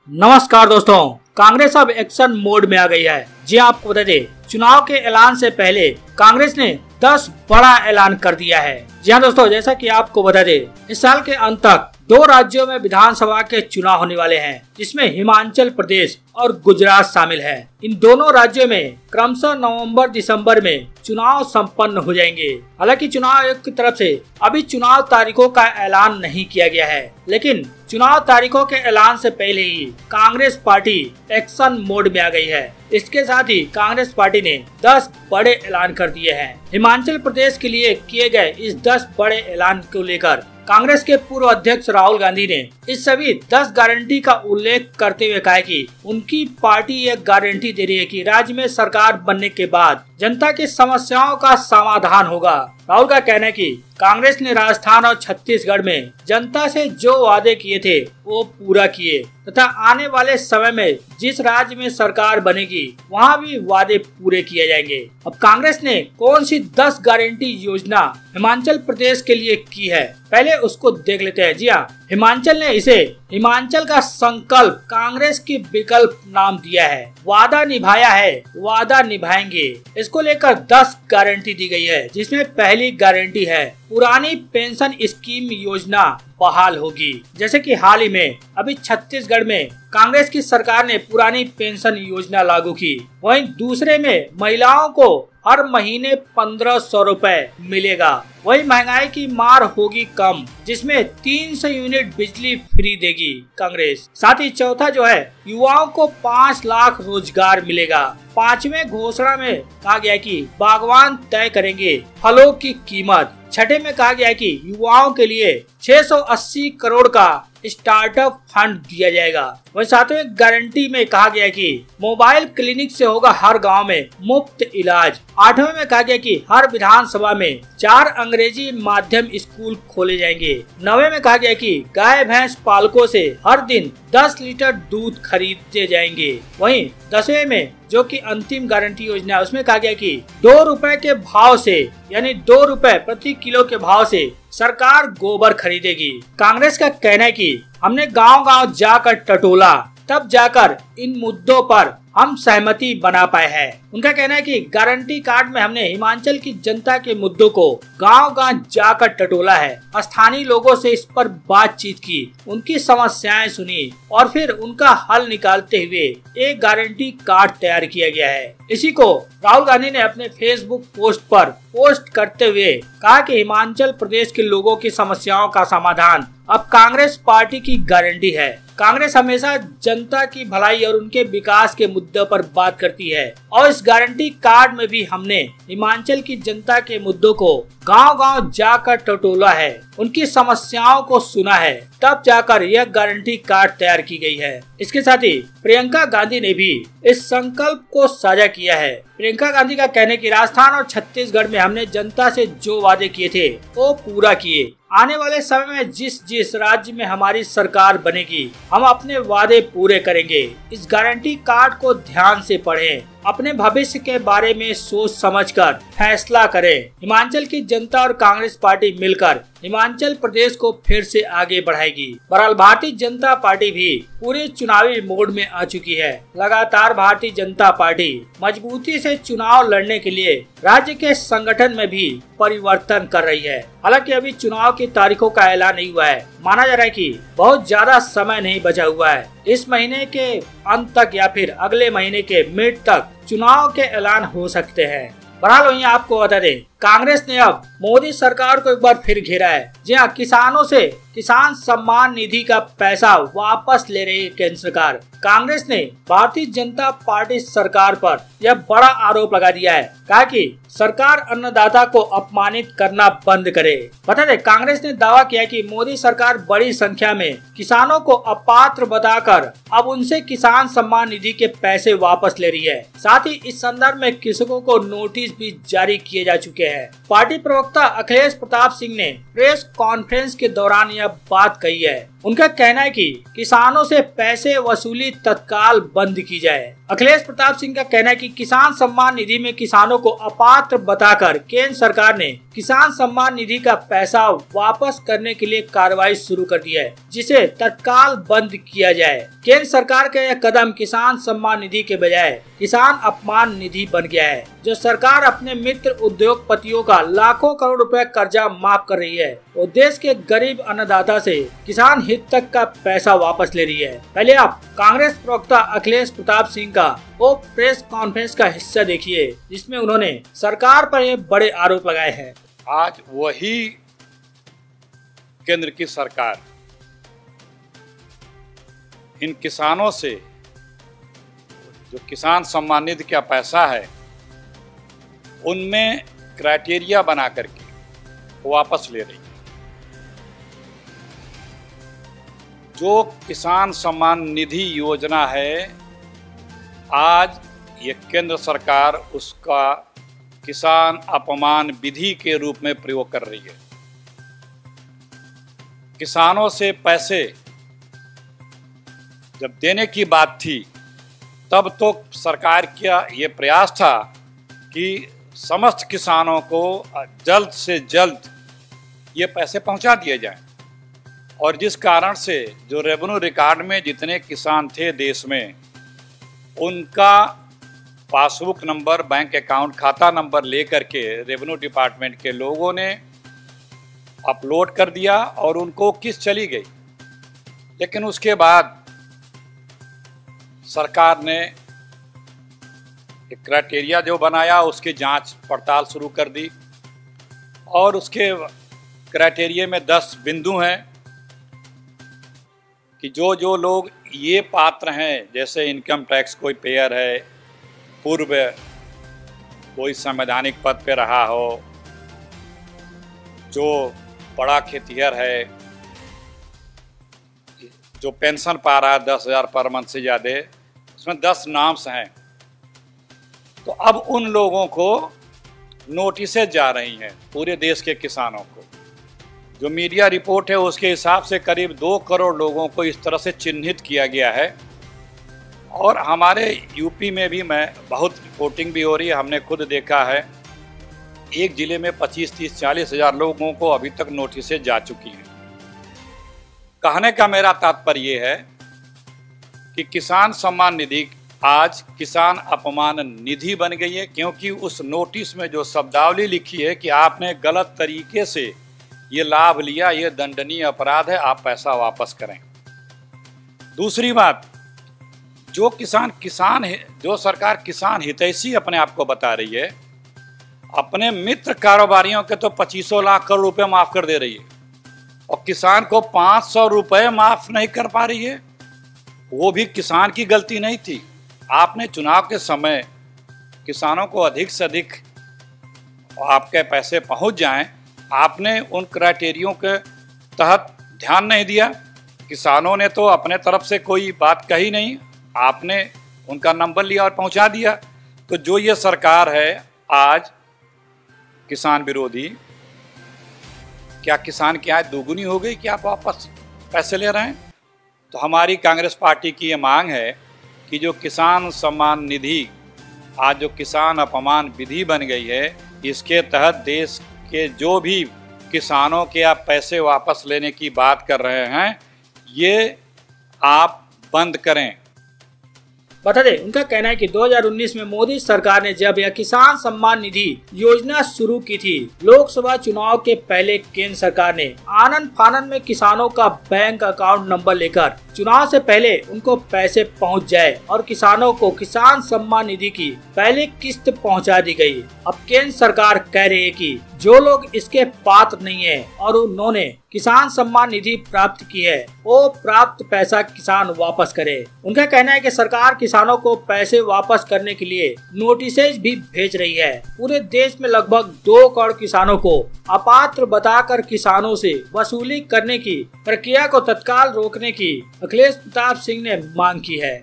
नमस्कार दोस्तों, कांग्रेस अब एक्शन मोड में आ गई है। जी आपको बता दें, चुनाव के ऐलान से पहले कांग्रेस ने 10 बड़ा ऐलान कर दिया है। जी हाँ दोस्तों, जैसा कि आपको बता दें, इस साल के अंत तक 2 राज्यों में विधानसभा के चुनाव होने वाले हैं, जिसमें हिमाचल प्रदेश और गुजरात शामिल है। इन दोनों राज्यों में क्रमशः नवंबर-दिसंबर में चुनाव संपन्न हो जाएंगे। हालांकि चुनाव आयोग की तरफ से अभी चुनाव तारीखों का ऐलान नहीं किया गया है, लेकिन चुनाव तारीखों के ऐलान से पहले ही कांग्रेस पार्टी एक्शन मोड में आ गई है। इसके साथ ही कांग्रेस पार्टी ने 10 बड़े ऐलान कर दिए हैं। हिमाचल प्रदेश के लिए किए गए इस 10 बड़े ऐलान को लेकर कांग्रेस के पूर्व अध्यक्ष राहुल गांधी ने इस सभी 10 गारंटी का उल्लेख करते हुए कहा कि उनकी पार्टी एक गारंटी दे रही है कि राज्य में सरकार बनने के बाद जनता की समस्याओं का समाधान होगा। राहुल का कहना है कि कांग्रेस ने राजस्थान और छत्तीसगढ़ में जनता से जो वादे किए थे वो पूरा किए तथा आने वाले समय में जिस राज्य में सरकार बनेगी वहां भी वादे पूरे किए जाएंगे। अब कांग्रेस ने कौन सी 10 गारंटी योजना हिमाचल प्रदेश के लिए की है, पहले उसको देख लेते हैं। जी हाँ, हिमाचल ने इसे हिमाचल का संकल्प कांग्रेस की विकल्प नाम दिया है। वादा निभाया है, वादा निभाएंगे, इसको लेकर 10 गारंटी दी गई है, जिसमें पहली गारंटी है पुरानी पेंशन स्कीम योजना बहाल होगी। जैसे कि हाल ही में अभी छत्तीसगढ़ में कांग्रेस की सरकार ने पुरानी पेंशन योजना लागू की, वहीं दूसरे में महिलाओं को हर महीने 1500 रुपए मिलेगा। वही महंगाई की मार होगी कम, जिसमें 300 यूनिट बिजली फ्री देगी कांग्रेस। साथ ही चौथा जो है, युवाओं को 5 लाख रोजगार मिलेगा। 5वें घोषणा में कहा गया कि बागवान तय करेंगे फलों की कीमत। छठे में कहा गया कि युवाओं के लिए 680 करोड़ का स्टार्टअप फंड दिया जाएगा। वहीं 7वें गारंटी में कहा गया कि मोबाइल क्लिनिक से होगा हर गांव में मुफ्त इलाज। 8वें में कहा गया कि हर विधानसभा में 4 अंग्रेजी माध्यम स्कूल खोले जाएंगे। 9वें में कहा गया कि गाय भैंस पालकों से हर दिन 10 लीटर दूध खरीदे जाएंगे। वहीं 10वें में जो कि अंतिम गारंटी योजना है, उसमें कहा गया कि 2 रुपए के भाव से यानी 2 रुपए प्रति किलो के भाव से सरकार गोबर खरीदेगी। कांग्रेस का कहना है कि हमने गांव-गांव जाकर टटोला, तब जाकर इन मुद्दों पर हम सहमति बना पाए हैं। उनका कहना है कि गारंटी कार्ड में हमने हिमाचल की जनता के मुद्दों को गांव-गांव जाकर टटोला है, स्थानीय लोगों से इस पर बातचीत की, उनकी समस्याएं सुनी और फिर उनका हल निकालते हुए एक गारंटी कार्ड तैयार किया गया है। इसी को राहुल गांधी ने अपने फेसबुक पोस्ट पर पोस्ट करते हुए कहा कि हिमाचल प्रदेश के लोगों की समस्याओं का समाधान अब कांग्रेस पार्टी की गारंटी है। कांग्रेस हमेशा जनता की भलाई और उनके विकास के मुद्दों पर बात करती है और इस गारंटी कार्ड में भी हमने हिमाचल की जनता के मुद्दों को गांव-गांव जाकर टटोला है, उनकी समस्याओं को सुना है, तब जाकर यह गारंटी कार्ड तैयार की गई है। इसके साथ ही प्रियंका गांधी ने भी इस संकल्प को साझा किया है। प्रियंका गांधी का कहना है कि राजस्थान और छत्तीसगढ़ में हमने जनता से जो वादे किए थे वो पूरा किए। आने वाले समय में जिस जिस राज्य में हमारी सरकार बनेगी हम अपने वादे पूरे करेंगे। इस गारंटी कार्ड को ध्यान से पढ़ें, अपने भविष्य के बारे में सोच समझकर फैसला करें। हिमाचल की जनता और कांग्रेस पार्टी मिलकर हिमाचल प्रदेश को फिर से आगे बढ़ाएगी। बहरहाल भारतीय जनता पार्टी भी पूरे चुनावी मोड में आ चुकी है। लगातार भारतीय जनता पार्टी मजबूती से चुनाव लड़ने के लिए राज्य के संगठन में भी परिवर्तन कर रही है। हालांकि अभी चुनाव की तारीखों का ऐलान नहीं हुआ है। माना जा रहा है कि बहुत ज्यादा समय नहीं बचा हुआ है। इस महीने के अंत तक या फिर अगले महीने के मिड तक चुनाव के ऐलान हो सकते हैं। बहरहाल वहीं आपको बता दें, कांग्रेस ने अब मोदी सरकार को एक बार फिर घेरा है। जी हाँ, किसानों से किसान सम्मान निधि का पैसा वापस ले रही है केंद्र सरकार। कांग्रेस ने भारतीय जनता पार्टी सरकार पर यह बड़ा आरोप लगा दिया है, कहा कि सरकार अन्नदाता को अपमानित करना बंद करे। बता दें, कांग्रेस ने दावा किया कि मोदी सरकार बड़ी संख्या में किसानों को अपात्र बताकर अब उनसे किसान सम्मान निधि के पैसे वापस ले रही है। साथ ही इस संदर्भ में कृषकों को नोटिस भी जारी किए जा चुके हैं। पार्टी प्रवक्ता अखिलेश प्रताप सिंह ने प्रेस कॉन्फ्रेंस के दौरान यह बात कही है। उनका कहना है कि किसानों से पैसे वसूली तत्काल बंद की जाए। अखिलेश प्रताप सिंह का कहना है कि किसान सम्मान निधि में किसानों को अपात्र बताकर केंद्र सरकार ने किसान सम्मान निधि का पैसा वापस करने के लिए कार्रवाई शुरू कर दी है, जिसे तत्काल बंद किया जाए। केंद्र सरकार का यह कदम किसान सम्मान निधि के बजाय किसान अपमान निधि बन गया है, जो सरकार अपने मित्र उद्योगपतियों का लाखों करोड़ रुपए कर्जा माफ कर रही है और देश के गरीब अन्नदाता से किसान हित तक का पैसा वापस ले रही है। पहले आप कांग्रेस प्रवक्ता अखिलेश प्रताप सिंह का वो प्रेस कॉन्फ्रेंस का हिस्सा देखिए, जिसमें उन्होंने सरकार पर ये बड़े आरोप लगाए हैं। आज वही केंद्र की सरकार इन किसानों से जो किसान सम्मान निधि का पैसा है उनमें क्राइटेरिया बना करके वापस ले रही है। जो किसान सम्मान निधि योजना है, आज ये केंद्र सरकार उसका किसान अपमान विधि के रूप में प्रयोग कर रही है। किसानों से पैसे जब देने की बात थी, तब तो सरकार का ये प्रयास था कि समस्त किसानों को जल्द से जल्द ये पैसे पहुंचा दिए जाएं, और जिस कारण से जो रेवेन्यू रिकॉर्ड में जितने किसान थे देश में, उनका पासबुक नंबर, बैंक अकाउंट खाता नंबर लेकर के रेवेन्यू डिपार्टमेंट के लोगों ने अपलोड कर दिया और उनको किस्त चली गई। लेकिन उसके बाद सरकार ने एक क्राइटेरिया जो बनाया, उसकी जांच पड़ताल शुरू कर दी और उसके क्राइटेरिया में 10 बिंदु हैं कि जो जो लोग ये पात्र हैं, जैसे इनकम टैक्स कोई पेयर है, पूर्व कोई संवैधानिक पद पे रहा हो, जो बड़ा खेतिहर है, जो पेंशन पा रहा है 10,000 पर मंथ से ज़्यादा, उसमें 10 नाम्स हैं। तो अब उन लोगों को नोटिसें जा रही हैं पूरे देश के किसानों को। जो मीडिया रिपोर्ट है उसके हिसाब से करीब 2 करोड़ लोगों को इस तरह से चिन्हित किया गया है। और हमारे यूपी में भी बहुत रिपोर्टिंग भी हो रही है, हमने खुद देखा है। एक ज़िले में 25, 30, 40 हज़ार लोगों को अभी तक नोटिसें जा चुकी हैं। कहने का मेरा तात्पर्य ये है कि किसान सम्मान निधि आज किसान अपमान निधि बन गई है, क्योंकि उस नोटिस में जो शब्दावली लिखी है कि आपने गलत तरीके से ये लाभ लिया, ये दंडनीय अपराध है, आप पैसा वापस करें। दूसरी बात, जो किसान है, जो सरकार किसान हितैषी अपने आप को बता रही है, अपने मित्र कारोबारियों के तो 25 लाख करोड़ रुपए माफ कर दे रही है और किसान को 500 रुपए माफ नहीं कर पा रही है। वो भी किसान की गलती नहीं थी। आपने चुनाव के समय किसानों को अधिक से अधिक आपके पैसे पहुंच जाएं, आपने उन क्राइटेरियों के तहत ध्यान नहीं दिया। किसानों ने तो अपने तरफ से कोई बात कही नहीं, आपने उनका नंबर लिया और पहुंचा दिया। तो जो ये सरकार है आज किसान विरोधी, क्या किसान की आय दोगुनी हो गई कि आप वापस पैसे ले रहे हैं? तो हमारी कांग्रेस पार्टी की ये मांग है कि जो किसान सम्मान निधि आज जो किसान अपमान विधि बन गई है, इसके तहत देश के जो भी किसानों के आप पैसे वापस लेने की बात कर रहे हैं, ये आप बंद करें। बता दें, उनका कहना है कि 2019 में मोदी सरकार ने जब यह किसान सम्मान निधि योजना शुरू की थी, लोकसभा चुनाव के पहले केंद्र सरकार ने आनन फानन में किसानों का बैंक अकाउंट नंबर लेकर चुनाव से पहले उनको पैसे पहुंच जाए और किसानों को किसान सम्मान निधि की पहली किस्त पहुंचा दी गई। अब केंद्र सरकार कह रही है कि जो लोग इसके पात्र नहीं है और उन्होंने किसान सम्मान निधि प्राप्त की है, वो प्राप्त पैसा किसान वापस करे। उनका कहना है कि सरकार किसानों को पैसे वापस करने के लिए नोटिसेज भी भेज रही है। पूरे देश में लगभग 2 करोड़ किसानों को अपात्र बताकर किसानों से वसूली करने की प्रक्रिया को तत्काल रोकने की अखिलेश प्रताप सिंह ने मांग की है।